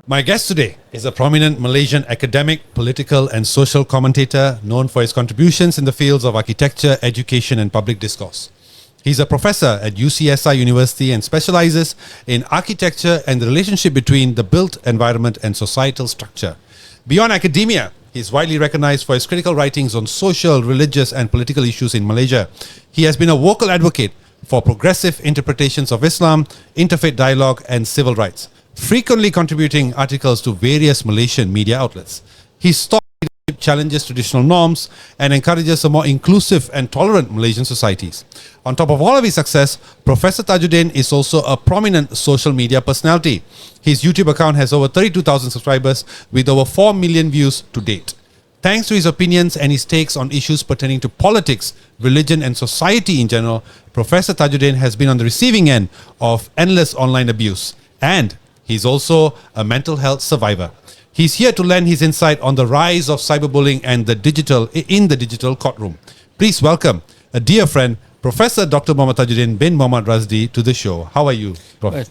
My guest today is a prominent Malaysian academic, political and social commentator known for his contributions in the fields of architecture, education and public discourse. He's a professor at UCSI University and specializes in architecture and the relationship between the built environment and societal structure. Beyond academia, he's widely recognized for his critical writings on social, religious and political issues in Malaysia. He has been a vocal advocate for progressive interpretations of Islam, interfaith dialogue and civil rights, frequently contributing articles to various Malaysian media outlets. His thought leadership challenges traditional norms and encourages a more inclusive and tolerant Malaysian societies. On top of all of his success, Professor Tajuddin is also a prominent social media personality. His YouTube account has over 32,000 subscribers with over 4 million views to date. Thanks to his opinions and his takes on issues pertaining to politics, religion and society in general, Professor Tajuddin has been on the receiving end of endless online abuse, and he's also a mental health survivor. He's here to lend his insight on the rise of cyberbullying and the digital courtroom. Please welcome a dear friend, Professor Dr. Mohd Tajuddin bin Mohd Razdi, to the show. How are you, Prof? Well,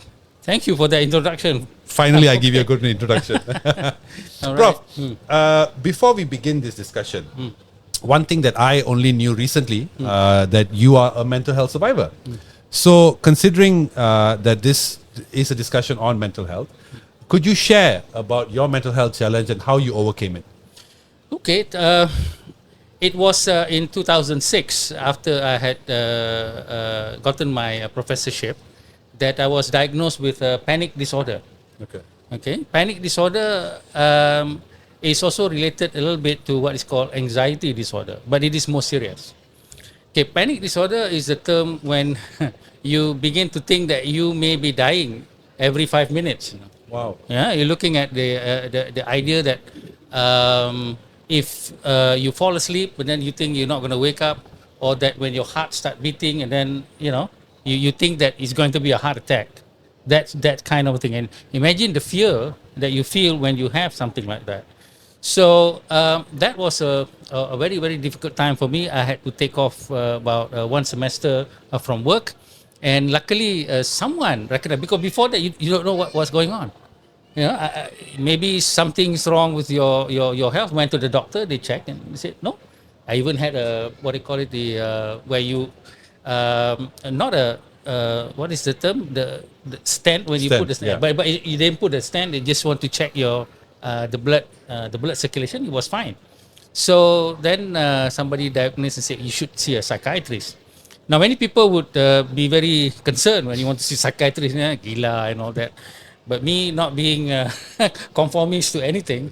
thank you for the introduction. Finally, I give you a good introduction. All Prof, right. before we begin this discussion, one thing that I only knew recently, that you are a mental health survivor. So considering that this is a discussion on mental health, could you share about your mental health challenge and how you overcame it? Okay. It was in 2006, after I had gotten my professorship, that I was diagnosed with a panic disorder. Okay. Panic disorder is also related a little bit to what is called anxiety disorder, but it is more serious. Okay, panic disorder is a term when you begin to think that you may be dying every 5 minutes. Wow. Yeah, you're looking at the idea that if you fall asleep and then you think you're not going to wake up, or that when your heart start beating and then you think that it's going to be a heart attack. That's that kind of thing. And imagine the fear that you feel when you have something like that. So that was a very, very difficult time for me. I had to take off about 1 semester from work. And luckily, someone recognized, because before that, you don't know what was going on. Maybe something's wrong with your health. Went to the doctor, they checked and they said, no. I even had what they call it, where you, not a, what is the term? The stent, when you put the stent. Yeah. But you didn't put the stent, they just want to check your, the blood circulation. It was fine. So then somebody diagnosed and said, you should see a psychiatrist. Now, many people would be very concerned when you want to see psychiatrist, gila and all that. But me not being conformist to anything,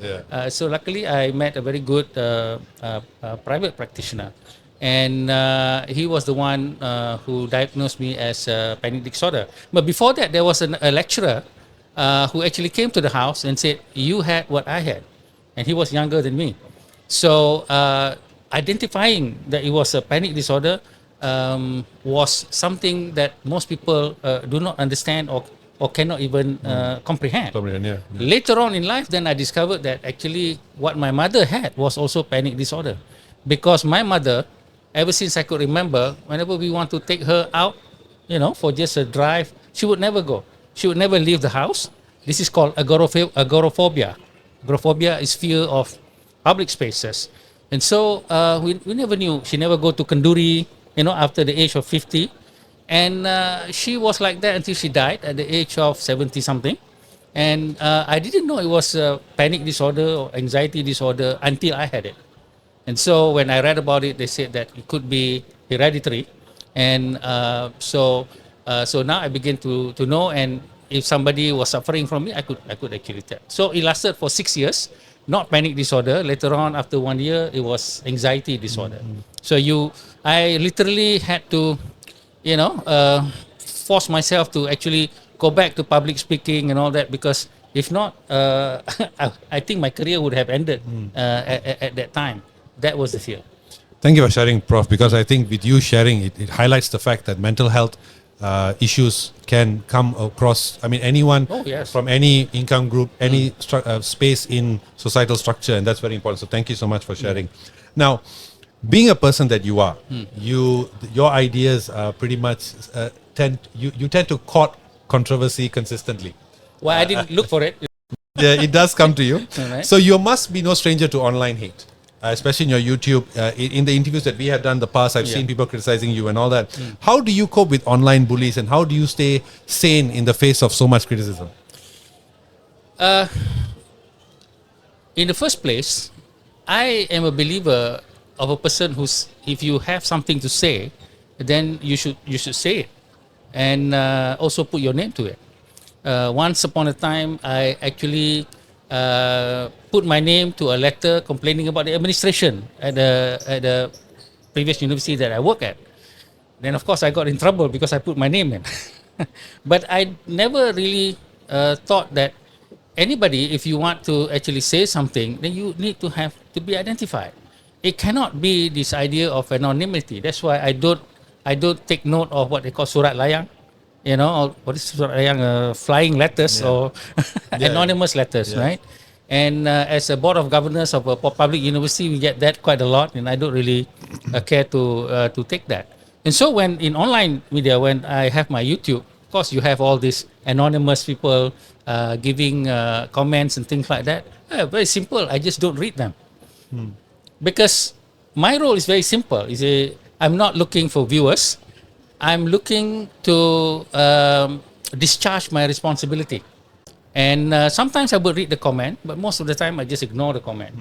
so luckily I met a very good private practitioner. And he was the one who diagnosed me as panic disorder. But before that, there was a lecturer who actually came to the house and said, you had what I had. And he was younger than me. So identifying that it was a panic disorder was something that most people do not understand or cannot even comprehend. Later on in life, then I discovered that actually what my mother had was also panic disorder. Because my mother, ever since I could remember, whenever we want to take her out, for just a drive, she would never go. She would never leave the house. This is called agoraphobia. Agoraphobia is fear of public spaces. And so we never knew. She never go to Kenduri, after the age of 50. And she was like that until she died at the age of 70 something. And I didn't know it was a panic disorder or anxiety disorder until I had it. And so when I read about it, they said that it could be hereditary. And so now I begin to know, and if somebody was suffering from it, I could actually tell. So it lasted for 6 years, not panic disorder. Later on, after 1 year, it was anxiety disorder. So I literally had to, force myself to actually go back to public speaking and all that, because if not, I think my career would have ended at that time. That was the fear. Thank you for sharing, Prof, because I think with you sharing, it highlights the fact that mental health issues can come across, anyone from any income group, any space in societal structure, and that's very important. So thank you so much for sharing. Now, being a person that you are, your ideas are pretty much tend to court controversy consistently. Well, I didn't look for it. Yeah, it does come to you. Alright. So you must be no stranger to online hate, especially in your YouTube. In the interviews that we have done in the past, I've seen people criticizing you and all that. How do you cope with online bullies, and how do you stay sane in the face of so much criticism? In the first place, I am a believer of a person who's, if you have something to say, then you should say it, and also put your name to it. Once upon a time, I actually put my name to a letter complaining about the administration at the previous university that I work at. Then, of course, I got in trouble because I put my name in. But I never really thought that anybody, if you want to actually say something, then you need to have to be identified. It cannot be this idea of anonymity. That's why I don't take note of what they call surat layang, or what is surat layang, flying letters or anonymous letters, right? And as a board of governors of a public university, we get that quite a lot, and I don't really care to take that. And so when in online media, when I have my YouTube, of course you have all these anonymous people giving comments and things like that. Very simple. I just don't read them. Because my role is very simple. I'm not looking for viewers. I'm looking to discharge my responsibility. And sometimes I will read the comment, but most of the time I just ignore the comment.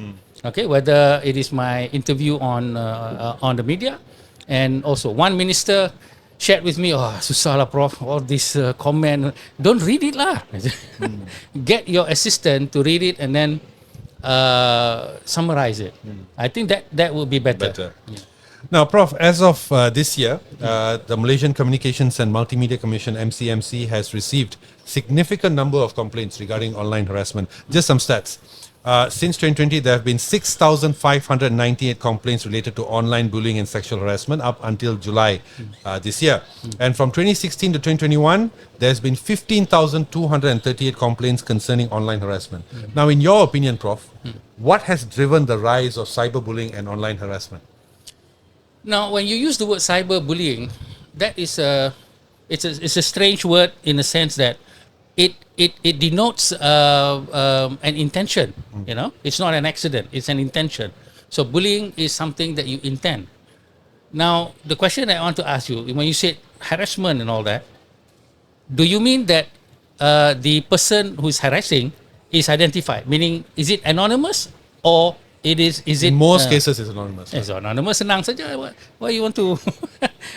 Okay, whether it is my interview on the media, and also one minister shared with me, susah lah Prof, all this comment. Don't read it lah. Get your assistant to read it and then summarize it. I think that would be better. Now, Prof, as of this year, the Malaysian Communications and Multimedia Commission (MCMC) has received significant number of complaints regarding online harassment. Just some stats. Since 2020, there have been 6,598 complaints related to online bullying and sexual harassment up until July this year. And from 2016 to 2021, there's been 15,238 complaints concerning online harassment. Now, in your opinion, Prof, what has driven the rise of cyberbullying and online harassment? Now, when you use the word cyberbullying, that is it's a strange word in the sense that it denotes an intention. It's not an accident, it's an intention. So bullying is something that you intend. Now, the question I want to ask you, when you say harassment and all that, do you mean that the person who is harassing is identified? Meaning, is it anonymous, or is it in most cases it's anonymous? It's anonymous. Senang saja. Why you want to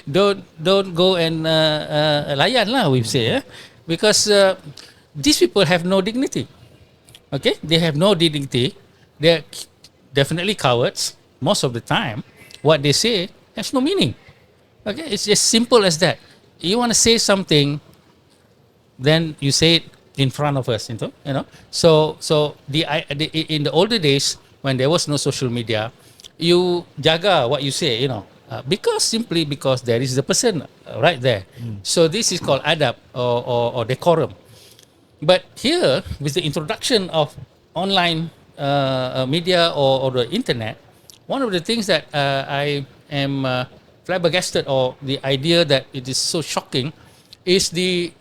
don't go and layan lah, we say, because these people have no dignity. Okay, they have no dignity. They're definitely cowards. Most of the time, what they say has no meaning. Okay, it's as simple as that. You want to say something, then you say it in front of us. So in the older days, when there was no social media, you jaga what you say. Simply because there is the person right there. So this is called adab or decorum. But here, with the introduction of online media or the internet, one of the things that I am flabbergasted, or the idea that it is so shocking, is the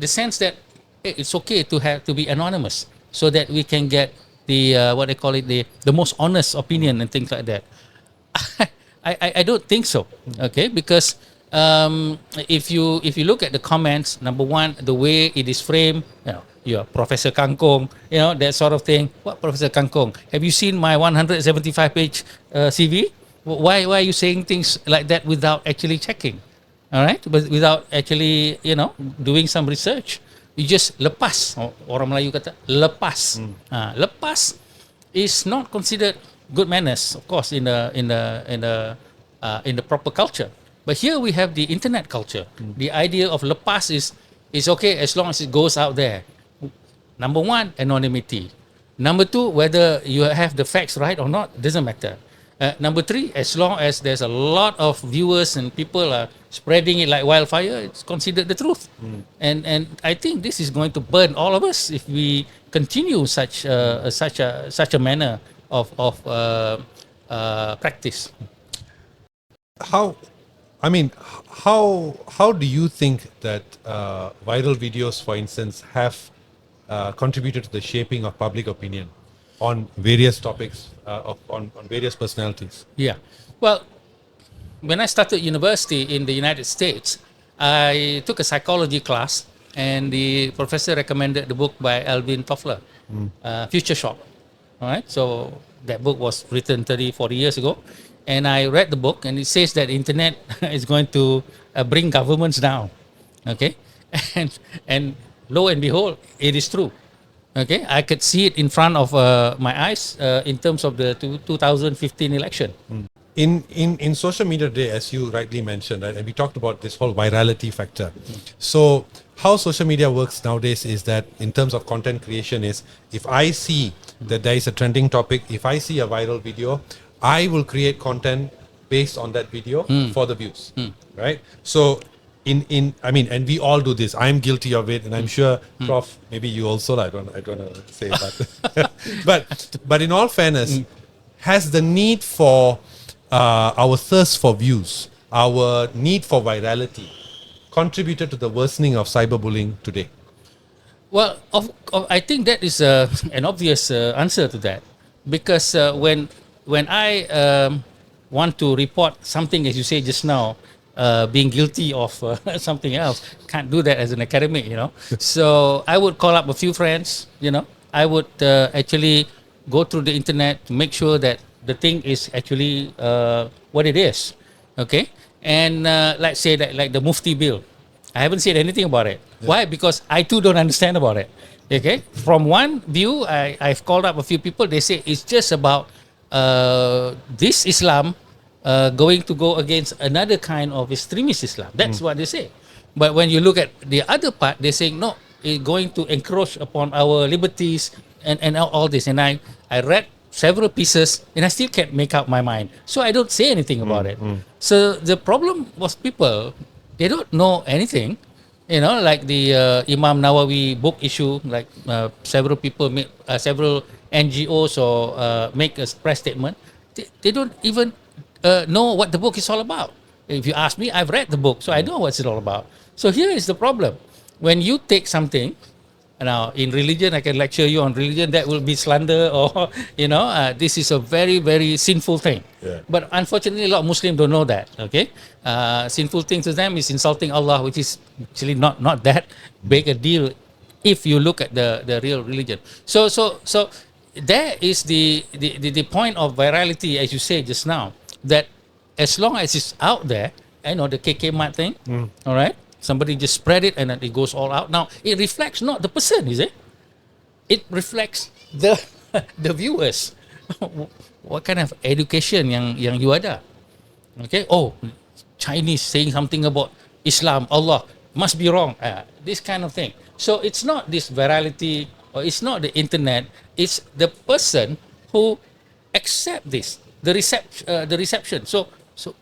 sense that it's okay to be anonymous, so that we can get the what they call it, the most honest opinion and things like that. I don't think so. Okay, because if you look at the comments, number one, the way it is framed, you're Professor Kangkong, that sort of thing. What Professor Kangkong? Have you seen my 175-page CV? Why are you saying things like that without actually checking? All right, but without actually doing some research, you just lepas. Orang Melayu kata lepas. Lepas is not considered good manners, of course, in the proper culture. But here we have the internet culture. The idea of lepas is okay as long as it goes out there. Number one, anonymity. Number two, whether you have the facts right or not, doesn't matter. Number three, as long as there's a lot of viewers and people are spreading it like wildfire, it's considered the truth. And I think this is going to burn all of us if we continue such a manner of practice. How do you think that viral videos, for instance, have contributed to the shaping of public opinion on various topics, on various personalities? Yeah. Well, when I started university in the United States, I took a psychology class, and the professor recommended the book by Alvin Toffler, Future Shock. All right. So that book was written 30, 40 years ago. And I read the book, and it says that internet is going to bring governments down. Okay. And lo and behold, it is true. Okay. I could see it in front of my eyes in terms of the 2015 election. In social media today, as you rightly mentioned, right, and we talked about this whole virality factor. So how social media works nowadays is that in terms of content creation is, if I see that there is a trending topic, if I see a viral video, I will create content based on that video for the views, right? So I mean, and we all do this. I'm guilty of it, and I'm sure, Prof, maybe you also. I don't want to say that, but in all fairness, has the need for our thirst for views, our need for virality, contributed to the worsening of cyberbullying today? Well, I think that is an obvious answer to that, because when I want to report something, as you say just now, being guilty of something else, can't do that as an academic, So I would call up a few friends, I would actually go through the internet to make sure that the thing is actually what it is, okay? And let's say that, like the Mufti bill, I haven't said anything about it. Yeah. Why? Because I too don't understand about it. Okay. From one view, I've called up a few people. They say it's just about this Islam going to go against another kind of extremist Islam. That's what they say. But when you look at the other part, they're saying no, it's going to encroach upon our liberties and all this. And I read several pieces, and I still can't make up my mind. So I don't say anything about it. So the problem was people, they don't know anything, like the Imam Nawawi book issue, like several people, several NGOs or make a press statement. They don't even know what the book is all about. If you ask me, I've read the book, so I know what it's all about. So here is the problem. When you take something, now in religion, I can lecture you on religion, that will be slander, or, this is a very, very sinful thing. Yeah. But unfortunately, a lot of Muslims don't know that, okay? Sinful thing to them is insulting Allah, which is actually not that big a deal if you look at the real religion. So there is the point of virality, as you say just now, that as long as it's out there, the KK mat thing, all right? Somebody just spread it and then it goes all out. Now, it reflects not the person, is it? It reflects the viewers. What kind of education yang you ada? Okay? Oh, Chinese saying something about Islam, Allah, must be wrong. This kind of thing. So it's not this virality, or it's not the internet, it's the person who accept this, the reception. So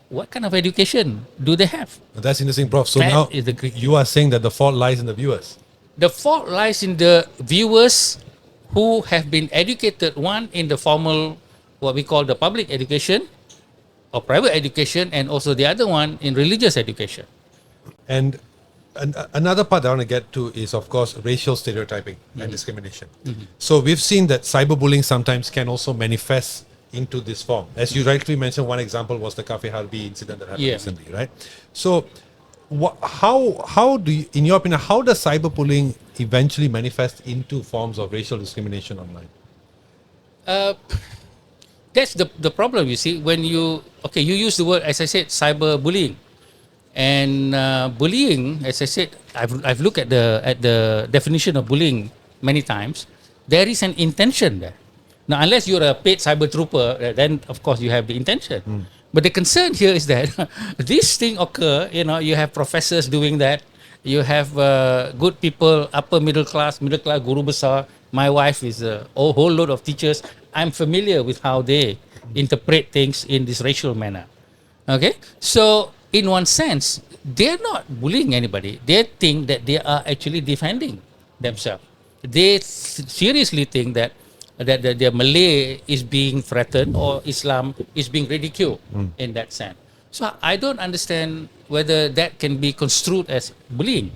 what kind of education do they have? That's interesting, Prof. So now you are saying that the fault lies in the viewers. The fault lies in the viewers who have been educated, one in the formal, what we call the public education or private education, and also the other one in religious education. And another part I want to get to is, of course, racial stereotyping and discrimination. So we've seen that cyberbullying sometimes can also manifest into this form. As you rightly mentioned, one example was the Cafe Harbi incident that happened recently, right? So how do you, in your opinion, how does cyberbullying eventually manifest into forms of racial discrimination online? That's the problem, you see. When you use the word, as I said, cyberbullying. And bullying, as I said, I've looked at the definition of bullying many times. There is an intention there. Now, unless you're a paid cyber trooper, then of course you have the intention. But the concern here is that this thing occur. You have professors doing that. You have good people, upper middle class, guru besar. My wife is a whole load of teachers. I'm familiar with how they interpret things in this racial manner. Okay, so in one sense, they're not bullying anybody. They think that they are actually defending themselves. They seriously think that their Malay is being threatened or Islam is being ridiculed in that sense. So I don't understand whether that can be construed as bullying.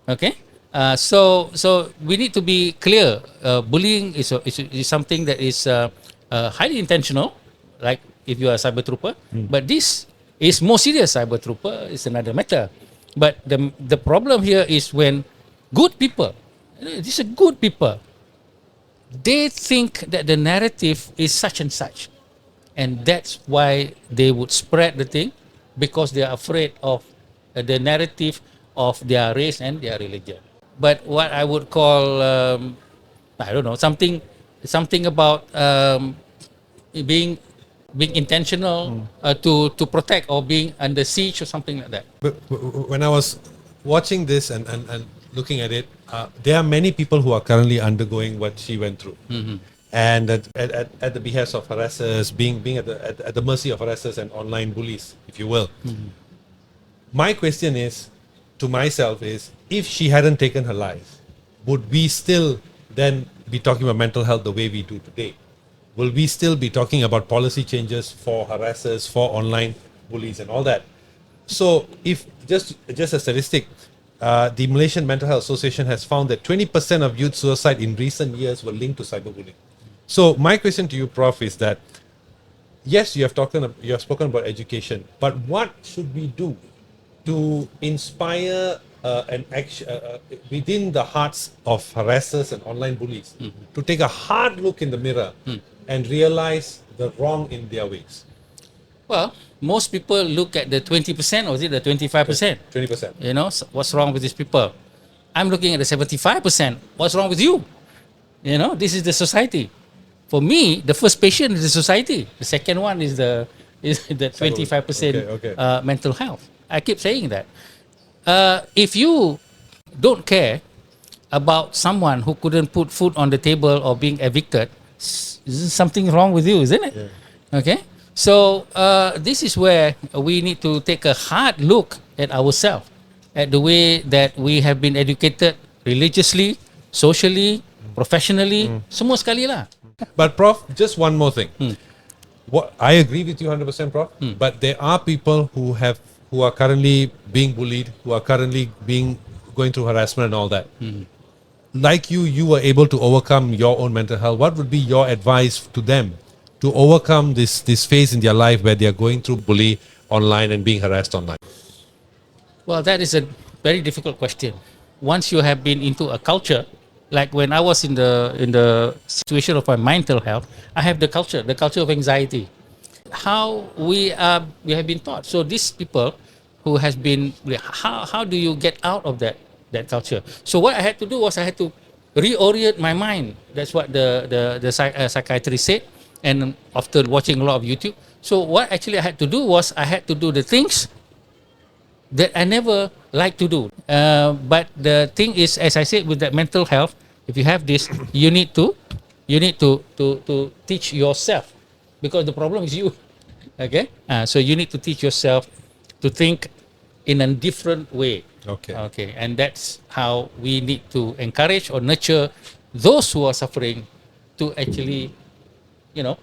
Okay, So we need to be clear. Bullying is something that is highly intentional, like if you are a cyber trooper. But this is more serious. Cyber trooper is another matter. But the problem here is when good people, these are good people, they think that the narrative is such and such, and that's why they would spread the thing, because they are afraid of the narrative of their race and their religion. But what I would call, I don't know, something about being intentional to protect, or being under siege or something like that. But when I was watching this and looking at it, there are many people who are currently undergoing what she went through. And at the behest of harassers, being at the mercy of harassers and online bullies, if you will. My question is, to myself, is if she hadn't taken her life, would we still then be talking about mental health the way we do today? Will we still be talking about policy changes for harassers, for online bullies and all that? So if just a statistic, the Malaysian Mental Health Association has found that 20% of youth suicide in recent years were linked to cyberbullying. So my question to you, Prof, is that yes, you have spoken about education, but what should we do to inspire an action within the hearts of harassers and online bullies to take a hard look in the mirror and realize the wrong in their ways? Well, most people look at the 20%, or is it the 25%? 20%. You know, what's wrong with these people? I'm looking at the 75%. What's wrong with you? You know, this is the society. For me, the first patient is the society. The second one is the 25% mental health. I keep saying that. If you don't care about someone who couldn't put food on the table or being evicted, is something wrong with you, isn't it? Yeah. Okay. So this is where we need to take a hard look at ourselves, at the way that we have been educated religiously, socially, professionally, semua sekali lah. But Prof, just one more thing. What I agree with you 100%, Prof. But there are people who are currently being bullied, who are currently going through harassment and all that. Like you were able to overcome your own mental health. What would be your advice to them to overcome this phase in their life where they are going through bully online and being harassed online? Well, that is a very difficult question. Once you have been into a culture, like when I was in the situation of my mental health, I have the culture of anxiety. How we have been taught. So these people who has been, how do you get out of that culture? So what I had to do was I had to reorient my mind. That's what the psychiatrist said. And after watching a lot of YouTube, so what actually I had to do was I had to do the things that I never liked to do. But the thing is, as I said, with that mental health, if you have this, you need to teach yourself, because the problem is you. Okay, so you need to teach yourself to think in a different way. Okay, and that's how we need to encourage or nurture those who are suffering to actually,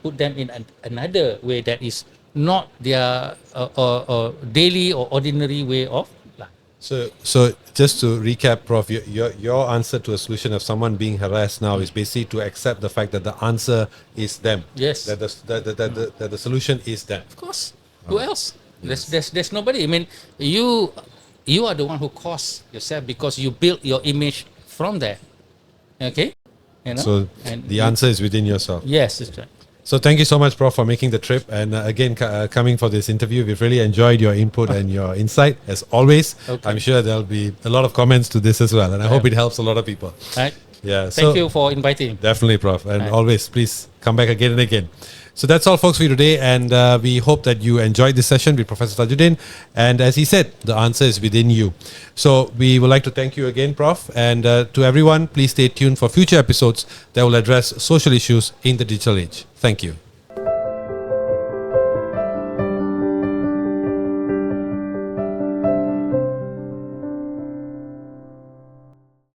put them in another way that is not their daily or ordinary way of life. So just to recap, Prof, your answer to a solution of someone being harassed now is basically to accept the fact that the answer is them. Yes. That the solution is them. Of course. Who else? Yes. There's nobody. I mean, you are the one who caused yourself, because you built your image from there. Okay? So the answer is within yourself. Yes, that's right. So thank you so much, Prof, for making the trip, and again coming for this interview. We've really enjoyed your input and your insight, as always. Okay. I'm sure there'll be a lot of comments to this as well, and I hope it helps a lot of people. Right. Yeah. Thank you for inviting. Definitely, Prof, and always please come back again and again. So that's all, folks, for you today, and we hope that you enjoyed this session with Professor Tajuddin. And as he said, the answer is within you. So we would like to thank you again, Prof, and to everyone, please stay tuned for future episodes that will address social issues in the digital age. Thank you.